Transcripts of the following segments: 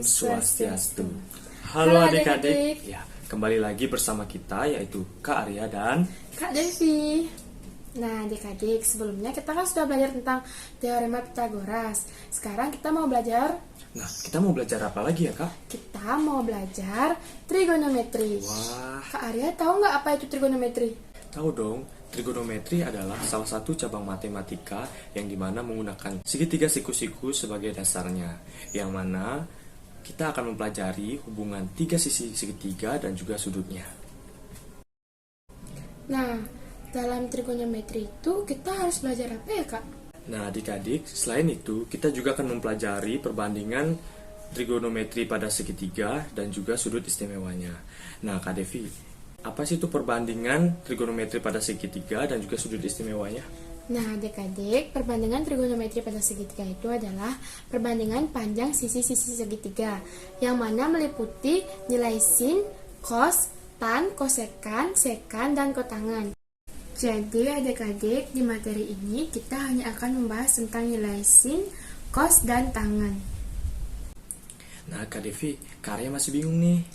Swastiastu. Halo Halo adik-adik. adik-adik. Ya, kembali lagi bersama kita yaitu Kak Arya dan Kak Devi. Nah, adik-adik, sebelumnya kita kan sudah belajar tentang teorema Pitagoras. Sekarang kita mau belajar kita mau belajar apa lagi ya, Kak? kita mau belajar trigonometri. Wah, Kak Arya tahu nggak apa itu trigonometri? tahu dong. Trigonometri adalah salah satu cabang matematika yang dimana menggunakan segitiga siku-siku sebagai dasarnya. Yang mana kita akan mempelajari hubungan tiga sisi segitiga dan juga sudutnya. Nah, dalam trigonometri itu kita harus belajar apa ya, Kak? Nah, adik-adik, selain itu kita juga akan mempelajari perbandingan trigonometri pada segitiga dan juga sudut istimewanya. Nah, Kak Devi, apa sih itu perbandingan trigonometri pada segitiga dan juga sudut istimewanya? Nah, adik-adik, perbandingan trigonometri pada segitiga itu adalah perbandingan panjang sisi-sisi segitiga, yang mana meliputi nilai sin, cos, tan, kosekan, sekan, dan kotangan. Jadi, adik-adik, di materi ini kita hanya akan membahas tentang nilai sin, cos, dan tangan. Nah, Kak Devi, Kak Arya masih bingung nih.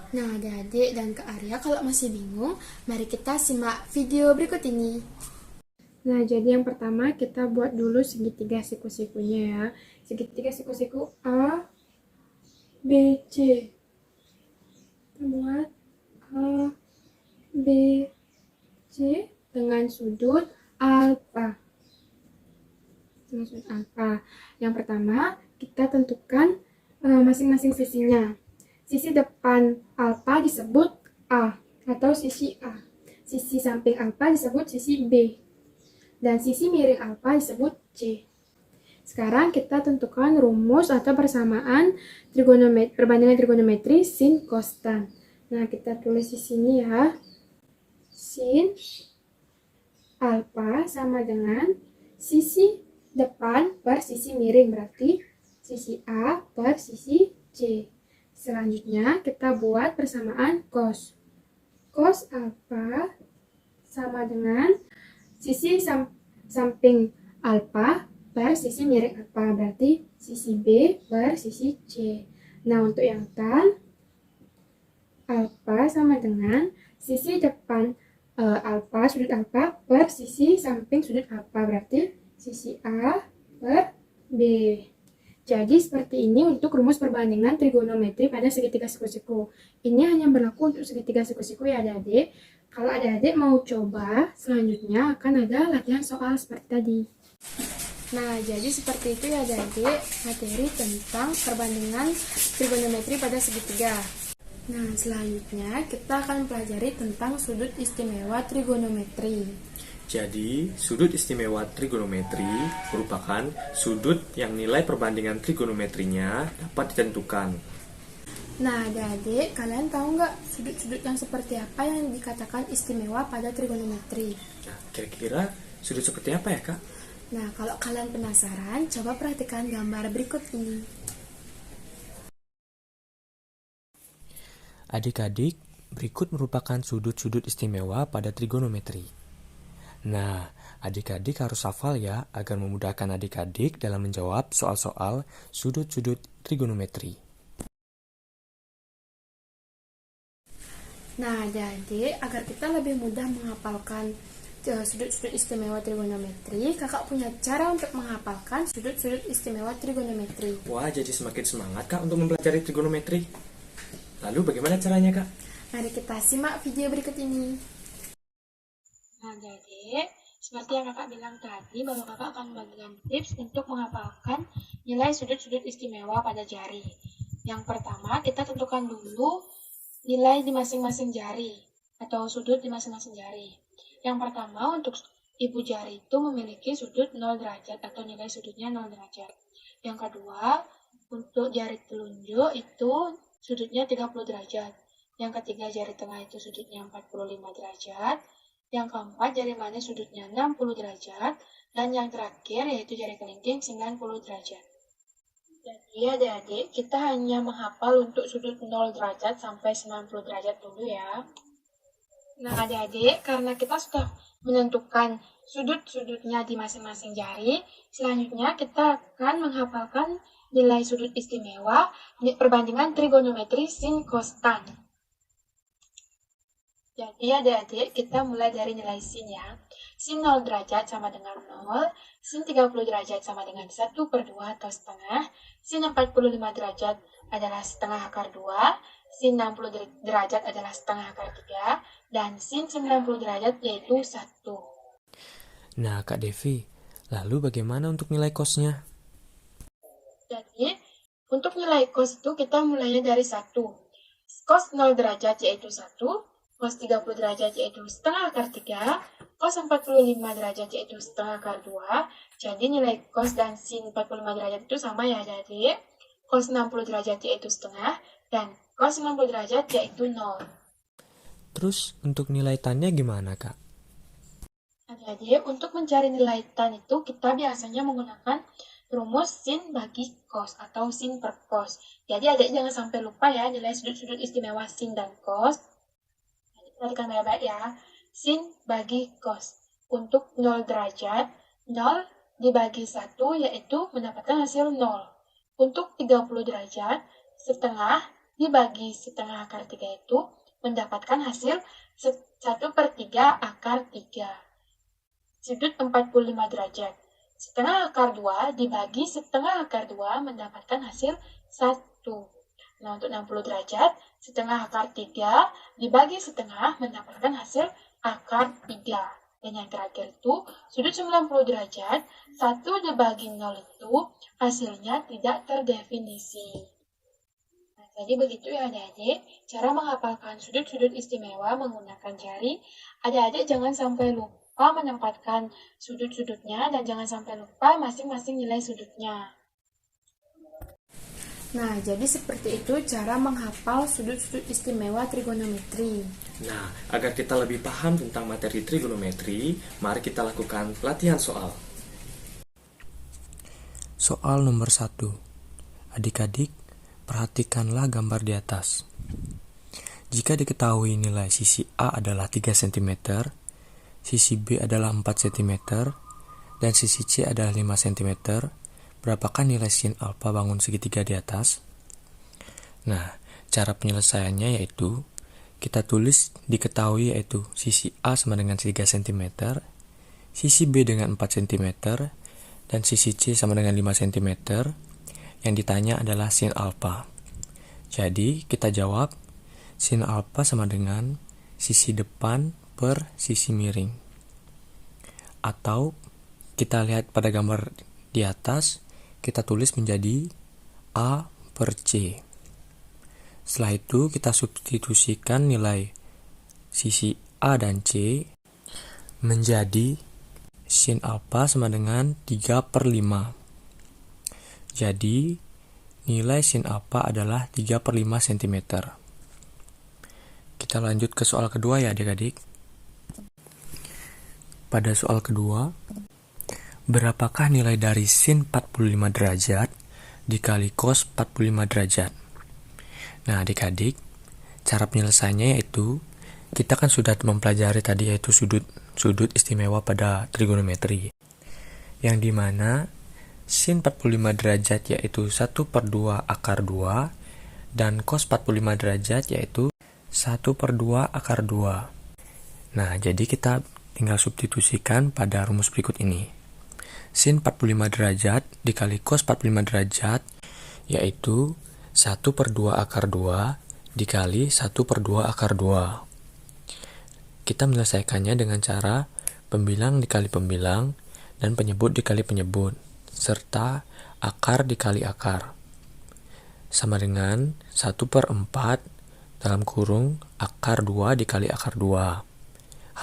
Nah, adik-adik dan Kak Arya, kalau masih bingung, mari kita simak video berikut ini. Nah, jadi yang pertama kita buat dulu segitiga siku-sikunya ya. Segitiga siku-siku A, B, C. Kita buat A, B, C dengan sudut alfa. Dengan sudut alfa. Yang pertama, kita tentukan masing-masing sisinya. Sisi depan alfa disebut A atau sisi A. Sisi samping alfa disebut sisi B. Dan sisi miring alfa disebut C. Sekarang kita tentukan rumus atau persamaan perbandingan trigonometri sin cos tan. Nah, kita tulis di sini ya. Sin alfa sama dengan sisi depan per sisi miring, berarti sisi A per sisi C. Selanjutnya kita buat persamaan cos. Cos alfa sama dengan sisi samping alfa per sisi miring alfa, berarti sisi B per sisi C. Nah, untuk yang tan, alfa sama dengan sisi depan alfa, sudut alfa per sisi samping sudut alfa, berarti sisi A per B. Jadi seperti ini untuk rumus perbandingan trigonometri pada segitiga siku-siku. Ini hanya berlaku untuk segitiga siku-siku ya adik-adik. Kalau adik-adik mau coba, selanjutnya akan ada latihan soal seperti tadi. Nah, jadi seperti itu ya adik-adik materi tentang perbandingan trigonometri pada segitiga. Nah, selanjutnya kita akan mempelajari tentang sudut istimewa trigonometri. Jadi, sudut istimewa trigonometri merupakan sudut yang nilai perbandingan trigonometrinya dapat ditentukan. Nah, adik-adik, kalian tahu nggak sudut-sudut yang seperti apa yang dikatakan istimewa pada trigonometri? Nah, kira-kira sudut seperti apa ya, Kak? Nah, kalau kalian penasaran, coba perhatikan gambar berikut ini. Adik-adik, berikut merupakan sudut-sudut istimewa pada trigonometri. Nah, adik-adik harus hafal ya agar memudahkan adik-adik dalam menjawab soal-soal sudut-sudut trigonometri. Nah, adik-adik, agar kita lebih mudah menghafalkan sudut-sudut istimewa trigonometri, kakak punya cara untuk menghafalkan sudut-sudut istimewa trigonometri. Wah, jadi semakin semangat Kak untuk mempelajari trigonometri. Lalu bagaimana caranya, Kak? Mari kita simak video berikut ini. Nah, adik, seperti yang kakak bilang tadi, bahwa kakak akan membagikan tips untuk menghafalkan nilai sudut-sudut istimewa pada jari. Yang pertama, kita tentukan dulu nilai di masing-masing jari atau sudut di masing-masing jari. Yang pertama, untuk ibu jari itu memiliki sudut 0 derajat atau nilai sudutnya 0 derajat. Yang kedua, untuk jari telunjuk itu sudutnya 30 derajat. Yang ketiga, jari tengah itu sudutnya 45 derajat. Yang keempat, jari manis sudutnya 60 derajat. Dan yang terakhir, yaitu jari kelingking 90 derajat. Jadi adik-adik, kita hanya menghafal untuk sudut 0 derajat sampai 90 derajat dulu ya. Nah adik-adik, karena kita sudah menentukan sudut-sudutnya di masing-masing jari, selanjutnya kita akan menghafalkan nilai sudut istimewa perbandingan trigonometri sin cos tan. Jadi adik-adik, kita mulai dari nilai sin ya. Sin 0 derajat sama dengan 0, sin 30 derajat sama dengan 1 per 2 atau setengah, sin 45 derajat adalah setengah akar 2, sin 60 derajat adalah setengah akar 3, dan sin 90 derajat yaitu 1. Nah, Kak Devi, lalu bagaimana untuk nilai cosnya? Jadi, untuk nilai cos itu kita mulainya dari 1. Cos 0 derajat yaitu 1, cos 30 derajat yaitu setengah akar 3, cos 45 derajat yaitu setengah akar 2. Jadi nilai cos dan sin 45 derajat itu sama ya adik. Cos 60 derajat yaitu setengah, dan cos 90 derajat yaitu 0. Terus untuk nilai tannya gimana, Kak? Adik-adik, untuk mencari nilai tan itu kita biasanya menggunakan rumus sin bagi cos atau sin per cos. Jadi adik jangan sampai lupa ya nilai sudut-sudut istimewa sin dan cos. Perhatikan baik-baik ya. Sin bagi cos. Untuk 0 derajat, 0 dibagi 1 yaitu mendapatkan hasil 0. Untuk 30 derajat, setengah dibagi setengah akar 3 itu mendapatkan hasil 1 per 3 akar 3. Sudut 45 derajat. Setengah akar 2 dibagi setengah akar 2 mendapatkan hasil 1. Nah, untuk 60 derajat, setengah akar 3 dibagi setengah mendapatkan hasil akar 3. Dan yang terakhir itu, sudut 90 derajat, 1 dibagi 0 itu hasilnya tidak terdefinisi. Nah, jadi begitu ya adik-adik, cara menghafalkan sudut-sudut istimewa menggunakan jari. Adik-adik jangan sampai lupa menempatkan sudut-sudutnya dan jangan sampai lupa masing-masing nilai sudutnya. Nah, jadi seperti itu cara menghafal sudut-sudut istimewa trigonometri. Nah, agar kita lebih paham tentang materi trigonometri, mari kita lakukan pelatihan soal. Soal nomor 1. Adik-adik, perhatikanlah gambar di atas. Jika diketahui nilai sisi A adalah 3 cm, sisi B adalah 4 cm, dan sisi C adalah 5 cm, berapakah nilai sin alfa bangun segitiga di atas? Nah, cara penyelesaiannya yaitu kita tulis diketahui yaitu sisi A sama dengan 3 cm, sisi B dengan 4 cm, dan sisi C sama dengan 5 cm. Yang ditanya adalah sin alfa. Jadi, kita jawab sin alfa sama dengan sisi depan per sisi miring. Atau kita lihat pada gambar di atas, kita tulis menjadi A per C. Setelah itu kita substitusikan nilai sisi A dan C menjadi sin alfa sama dengan 3 per 5. Jadi nilai sin alfa adalah 3 per 5 cm. Kita lanjut ke soal kedua ya adik-adik. Pada soal kedua, berapakah nilai dari sin 45 derajat dikali cos 45 derajat? Nah adik-adik, cara penyelesaiannya yaitu kita kan sudah mempelajari tadi yaitu sudut istimewa pada trigonometri, yang dimana sin 45 derajat yaitu 1 per 2 akar 2 dan cos 45 derajat yaitu 1 per 2 akar 2. Nah jadi kita tinggal substitusikan pada rumus berikut ini. Sin 45 derajat dikali cos 45 derajat yaitu 1 per 2 akar 2 dikali 1 per 2 akar 2. Kita menyelesaikannya dengan cara pembilang dikali pembilang dan penyebut dikali penyebut, serta akar dikali akar. Sama dengan 1 per 4 dalam kurung akar 2 dikali akar 2.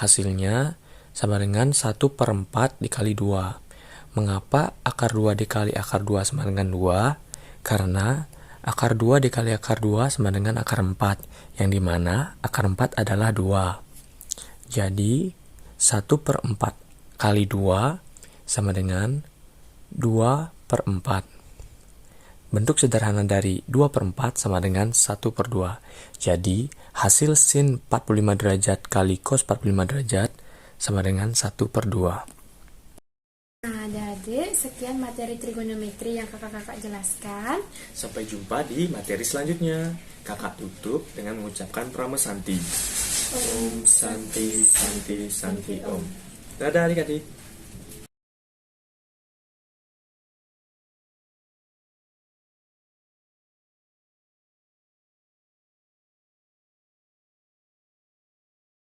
Hasilnya sama dengan 1 per 4 dikali 2. Mengapa akar 2 dikali akar 2 sama dengan 2? Karena akar 2 dikali akar 2 sama dengan akar 4, yang dimana akar 4 adalah 2. Jadi 1 per 4 kali 2 sama dengan 2 per 4. Bentuk sederhana dari 2 per 4 sama dengan 1 per 2. Jadi hasil sin 45 derajat kali cos 45 derajat sama dengan 1 per 2. Nah, adik-adik, sekian materi trigonometri yang kakak-kakak jelaskan. Sampai jumpa di materi selanjutnya. Kakak tutup dengan mengucapkan Prama Santi. Om Santi Santi Santi Om. Dadah adik-adik.